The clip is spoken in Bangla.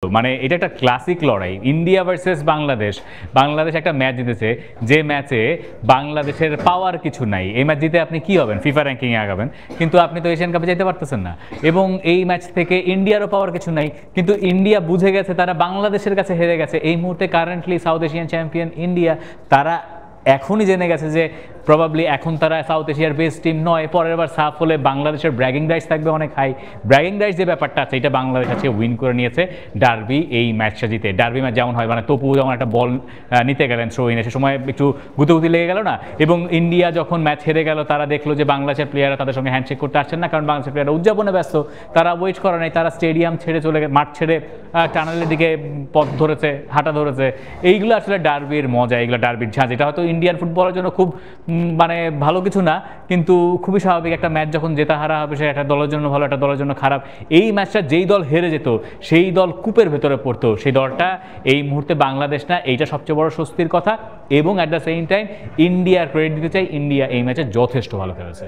মানে এটা একটা ক্লাসিক লড়াই ইন্ডিয়া ভার্সেস বাংলাদেশ। বাংলাদেশ একটা ম্যাচ জিতেছে যে ম্যাচে বাংলাদেশের পাওয়ার কিছু নাই। এই ম্যাচ জিতে আপনি কি হবেন? ফিফা র্যাঙ্কিংয়ে আগাবেন, কিন্তু আপনি তো এশিয়ান কাপে যেতে পারতেছেন না। এবং এই ম্যাচ থেকে ইন্ডিয়ারও পাওয়ার কিছু নাই, কিন্তু ইন্ডিয়া বুঝে গেছে তারা বাংলাদেশের কাছে হেরে গেছে। এই মুহূর্তে currently south Asian champion India, তারা এখনই জেনে গেছে যে প্রবাবলি এখন তারা সাউথ এশিয়ার বেস্ট টিম নয়। পরের বার সাফ হলে বাংলাদেশের ব্র্যাগিং রাইটস থাকবে অনেক হাই। ব্র্যাগিং রাইটস যে ব্যাপারটা আছে এটা বাংলাদেশ আজকে উইন করে নিয়েছে ডার্বি এই ম্যাচটা জিতে। ডার্বি ম্যাচ যেমন হয়, মানে তপু যেমন একটা বল নিতে গেলেন থ্রো ইনে, সে সময় একটু গুতগুতি লেগে গেল না? এবং ইন্ডিয়া যখন ম্যাচ হেরে গেল তারা দেখলো যে বাংলাদেশের প্লেয়াররা তাদের সঙ্গে হ্যান্ডশেক করতে আসছেন না, কারণ বাংলাদেশের প্লেয়াররা উদযাপনে ব্যস্ত। তারা ওয়েট করে নাই, তারা স্টেডিয়াম ছেড়ে চলে মাঠ ছেড়ে টানেলের দিকে পথ ধরেছে, হাঁটা ধরেছে। এইগুলো আসলে ডার্বির মজা, এইগুলো ডার্বির ঝাঁজ। এটা হয়তো ইন্ডিয়ান ফুটবলের জন্য খুব মানে ভালো কিছু না, কিন্তু খুবই স্বাভাবিক। একটা ম্যাচ যখন জেতা হারা হবে, সে একটা দলের জন্য ভালো, একটা দলের জন্য খারাপ। এই ম্যাচটা যেই দল হেরে যেত সেই দল কূপের ভেতরে পড়তো, সেই দলটা এই মুহূর্তে বাংলাদেশ না। এইটা সবচেয়ে বড় স্বস্তির কথা। এবং অ্যাট দ্য সেম টাইম ইন্ডিয়ার ক্রেডিট দিতে চাই, ইন্ডিয়া এই ম্যাচে যথেষ্ট ভালো খেলেছে।